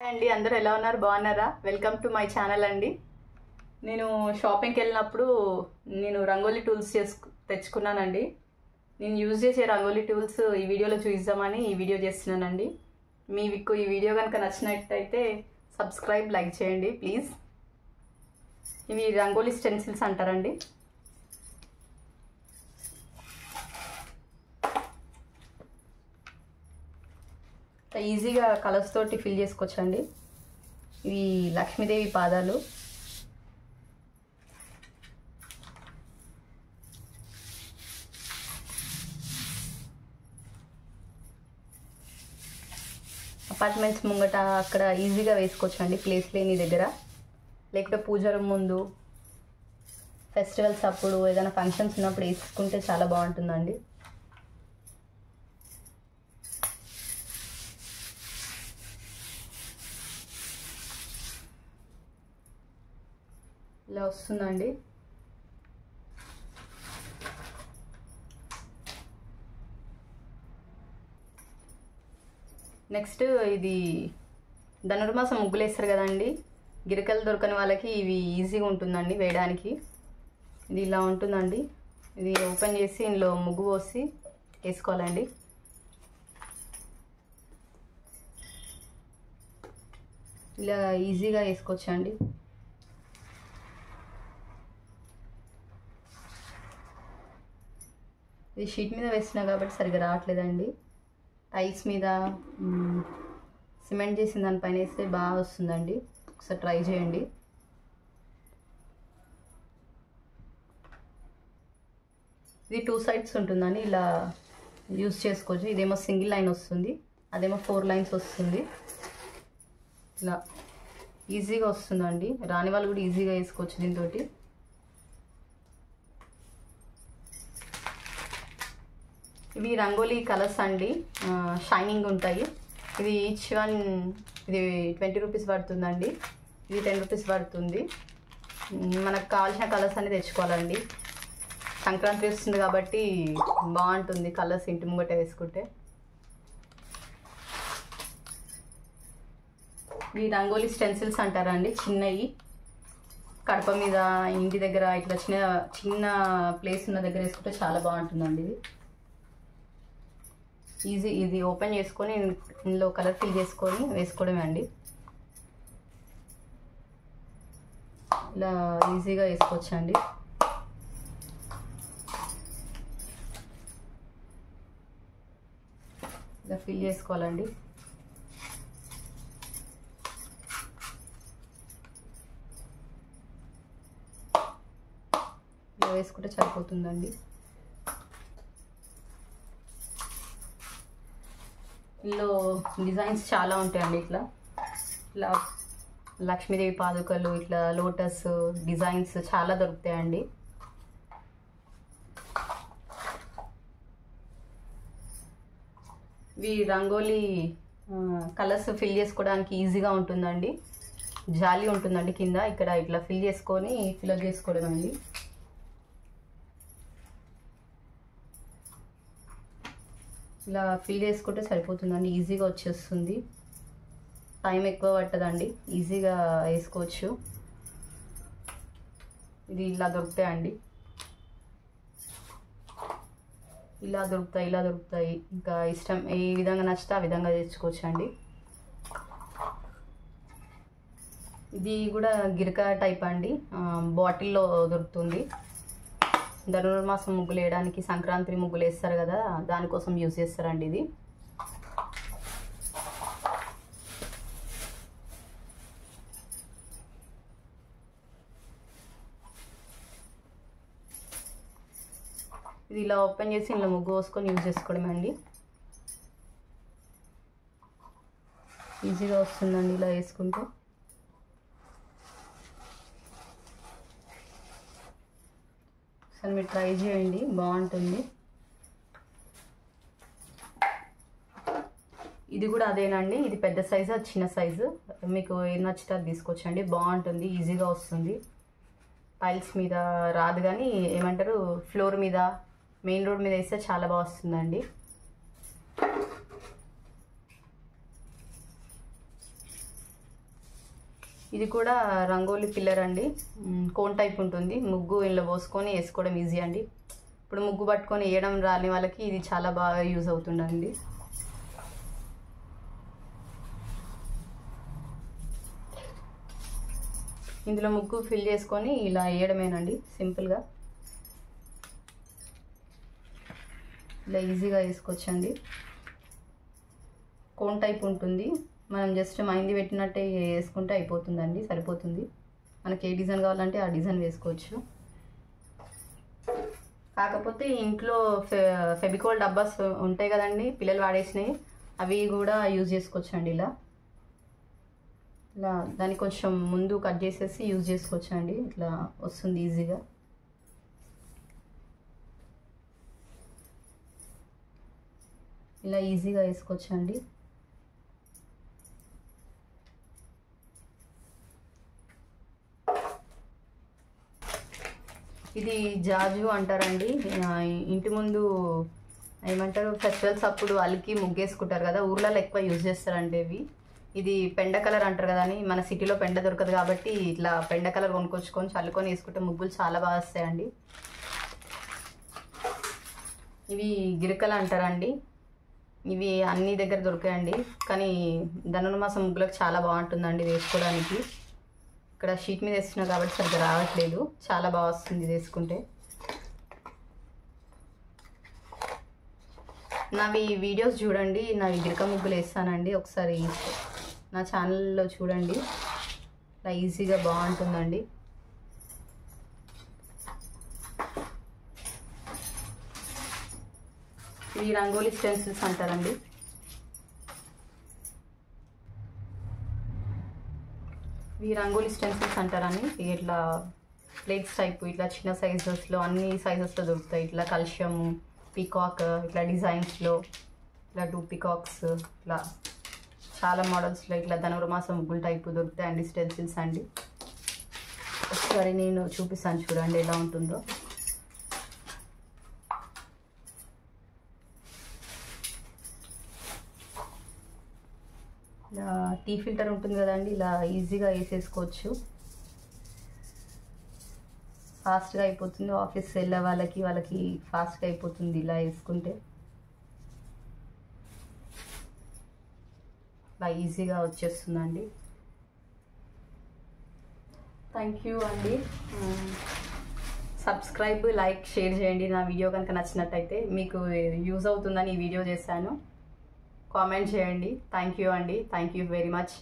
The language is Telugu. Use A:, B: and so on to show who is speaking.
A: అండి అందరూ ఎలా ఉన్నారు? బాగున్నారా? వెల్కమ్ టు మై ఛానల్ అండి. నేను షాపింగ్కి వెళ్ళినప్పుడు నేను రంగోలీ టూల్స్ తెచ్చుకున్నానండి. నేను యూజ్ చేసే రంగోలీ టూల్స్ ఈ వీడియోలో చూపిద్దామని ఈ వీడియో చేస్తున్నానండి. మీకు ఈ వీడియో కనుక నచ్చినట్టయితే సబ్స్క్రైబ్, లైక్ చేయండి ప్లీజ్. ఇవి రంగోలీ స్టెన్సిల్స్ అంటారండి. ఈజీగా కలర్స్ తోటి ఫిల్ చేసుకోవచ్చండి. ఇవి లక్ష్మీదేవి పాదాలు. అపార్ట్మెంట్స్ ముంగట అక్కడ ఈజీగా వేసుకోవచ్చండి, ప్లేస్ లేని దగ్గర. లేకపోతే పూజ రూమ్ ముందు, ఫెస్టివల్స్ అప్పుడు, ఏదైనా ఫంక్షన్స్ ఉన్నప్పుడు వేసుకుంటే చాలా బాగుంటుందండి. ఇలా వస్తుందండి. నెక్స్ట్ ఇది ధనుర్మాసం ముగ్గులు వేస్తారు కదండి, గిరికలు దొరకని వాళ్ళకి ఇవి ఈజీగా ఉంటుందండి వేయడానికి. ఇది ఇలా ఉంటుందండి. ఇది ఓపెన్ చేసి ఇందులో ముగ్గు పోసి వేసుకోవాలండి. ఇలా ఈజీగా వేసుకోవచ్చండి. ఇది షీట్ మీద వేస్తున్నా కాబట్టి సరిగ్గా రావట్లేదండి. టైల్స్ మీద సిమెంట్ చేసిన దానిపైన వేస్తే బాగా వస్తుందండి. ఒకసారి ట్రై చేయండి. ఇది 2 సైడ్స్ ఉంటుందండి, ఇలా యూజ్ చేసుకోవచ్చు. ఇదేమో సింగిల్ లైన్ వస్తుంది, అదేమో 4 లైన్స్ వస్తుంది. ఇలా ఈజీగా వస్తుందండి. రాని వాళ్ళు కూడా ఈజీగా వేసుకోవచ్చు దీంతో. ఇవి రంగోలీ కలర్స్ అండి, షైనింగ్ ఉంటాయి. ఇది ఈచ్ వన్ ఇది 20 రూపీస్ పడుతుందండి. ఇది 10 రూపీస్ పడుతుంది. మనకు కావాల్సిన కలర్స్ అన్ని తెచ్చుకోవాలండి. సంక్రాంతి వస్తుంది కాబట్టి బాగుంటుంది కలర్స్ ఇంటి ముంగట వేసుకుంటే. ఈ రంగోలీ స్టెన్సిల్స్ అంటారండి, చిన్నవి. కడప మీద, ఇంటి దగ్గర ఇట్లా చిన్న ప్లేస్ ఉన్న దగ్గర వేసుకుంటే చాలా బాగుంటుందండి. ఇది ఇది ఓపెన్ చేసుకొని ఇందులో కలర్ ఫిల్ చేసుకొని వేసుకోవడమే అండి. ఇలా ఈజీగా వేసుకోవచ్చండి. ఇలా ఫిల్ చేసుకోవాలండి. ఇలా వేసుకుంటే సరిపోతుందండి. ఇందులో డిజైన్స్ చాలా ఉంటాయండి. ఇట్లా లక్ష్మీదేవి పాదుకలు, ఇట్లా లోటస్ డిజైన్స్ చాలా దొరుకుతాయండి. ఇవి రంగోలీ కలర్స్ ఫిల్ చేసుకోవడానికి ఈజీగా ఉంటుందండి. జాలి ఉంటుందండి కింద, ఇక్కడ ఇట్లా ఫిల్ చేసుకొని ఫిల్అప్ చేసుకోవడం అండి. ఇలా ఫిల్ చేసుకుంటే సరిపోతుందండి, ఈజీగా వచ్చేస్తుంది. టైం ఎక్కువ పట్టదండి, ఈజీగా వేసుకోవచ్చు. ఇది ఇలా దొరుకుతాయండి, ఇలా దొరుకుతాయి. ఇంకా ఇష్టం ఏ విధంగా నచ్చితే ఆ విధంగా తెచ్చుకోవచ్చు అండి. ఇది కూడా గిరిక టైప్ అండి, బాటిల్లో దొరుకుతుంది. ధనుర్మాసం ముగ్గులు వేయడానికి, సంక్రాంతి ముగ్గులు వేస్తారు కదా, దానికోసం యూజ్ చేస్తారండి ఇది. ఇది ఇలా ఓపెన్ చేసి ఇందులో ముగ్గు పోసుకొని యూజ్ చేసుకోవడమే అండి. ఈజీగా వస్తుందండి ఇలా వేసుకుంటే. సరే మీరు ట్రై చేయండి, బాగుంటుంది. ఇది కూడా అదేనండి, ఇది పెద్ద సైజు, అది చిన్న సైజు. మీకు ఏం నచ్చితే అది తీసుకోవచ్చండి, బాగుంటుంది, ఈజీగా వస్తుంది. టైల్స్ మీద రాదు కానీ ఏమంటారు, ఫ్లోర్ మీద, మెయిన్ రోడ్ మీద వేస్తే చాలా బాగా వస్తుందండి. ఇది కూడా రంగోలీ పిల్లర్ అండి, కోన్ టైప్ ఉంటుంది. ముగ్గు ఇందులో పోసుకొని వేసుకోవడం ఈజీ అండి. ఇప్పుడు ముగ్గు పట్టుకొని వేయడం రాని వాళ్ళకి ఇది చాలా బాగా యూజ్ అవుతుందండి. ఇందులో ముగ్గు ఫిల్ చేసుకొని ఇలా వేయడమేనండి, సింపుల్గా ఇలా ఈజీగా వేసుకోవచ్చండి. కోన్ టైప్ ఉంటుంది, మనం జస్ట్ మైంది పెట్టినట్టే వేసుకుంటే అయిపోతుందండి, సరిపోతుంది. మనకి ఏ డిజైన్ కావాలంటే ఆ డిజైన్ వేసుకోవచ్చు. కాకపోతే ఇంట్లో ఫెవికాల్ డబ్బాస్ ఉంటాయి కదండి పిల్లలు వాడేసినవి, అవి కూడా యూజ్ చేసుకోవచ్చు అండి. ఇలా దాన్ని కొంచెం ముందు కట్ చేసేసి యూజ్ చేసుకోవచ్చు అండి, ఇట్లా వస్తుంది ఈజీగా. ఇలా ఈజీగా వేసుకోవచ్చు అండి. ఇది జాజు అంటారండి. ఇంటి ముందు ఏమంటారు, ఫెస్టివల్స్ అప్పుడు వాళ్ళకి ముగ్గేసుకుంటారు కదా, ఊర్లలో ఎక్కువ యూజ్ చేస్తారండి ఇవి. ఇది పెండ కలర్ అంటారు కదా అని, మన సిటీలో పెండ దొరకదు కాబట్టి ఇట్లా పెండ కలర్ కొనుక్కొచ్చుకొని చల్లుకొని వేసుకుంటే ముగ్గులు చాలా బాగా వస్తాయండి. ఇవి గిరికలు అంటారండి, ఇవి అన్ని దగ్గర దొరికాయండి. కానీ ధనుర్మాసం ముగ్గులకు చాలా బాగుంటుందండి వేసుకోవడానికి. ఇక్కడ షీట్ మీద వేస్తున్నా కాబట్టి సరిగ్గా రావట్లేదు, చాలా బాగా వస్తుంది వేసుకుంటే. నావి వీడియోస్ చూడండి, నావి గిరిక ముగ్గులు వేస్తానండి, ఒకసారి నా ఛానల్లో చూడండి, ఇలా ఈజీగా బాగుంటుందండి. ఇవి రంగోలీ స్టెన్సిల్స్ అంటారండి. ఇవి రంగోలీ స్టెన్సిల్స్ అంటారని, ఇట్లా ప్లేట్స్ టైప్ ఇట్లా చిన్న సైజెస్లో అన్ని సైజెస్లో దొరుకుతాయి. ఇట్లా కల్షియము, పీకాక్, ఇట్లా డిజైన్స్లో ఇట్లా 2 పీకాక్స్, ఇట్లా చాలా మోడల్స్లో ఇట్లా ధనుర్మాసం ముగ్గులు టైపు దొరుకుతాయి అండి స్టెన్సిల్స్ అండి. ఒకసారి నేను చూపిస్తాను చూడండి ఎలా ఉంటుందో. ఇలా టీ ఫిల్టర్ ఉంటుంది కదండి, ఇలా ఈజీగా వేసేసుకోవచ్చు, ఫాస్ట్గా అయిపోతుంది. ఆఫీస్ వెళ్ళే వాళ్ళకి ఫాస్ట్గా అయిపోతుంది ఇలా వేసుకుంటే, ఇలా ఈజీగా వచ్చేస్తుందండి. థ్యాంక్ యూ అండి. సబ్స్క్రైబ్, లైక్, షేర్ చేయండి. నా వీడియో కనుక నచ్చినట్టయితే, మీకు యూజ్ అవుతుందని ఈ వీడియో చేశాను. కామెంట్ చేయండి. థ్యాంక్ యూ అండి, థ్యాంక్ యూ వెరీ మచ్.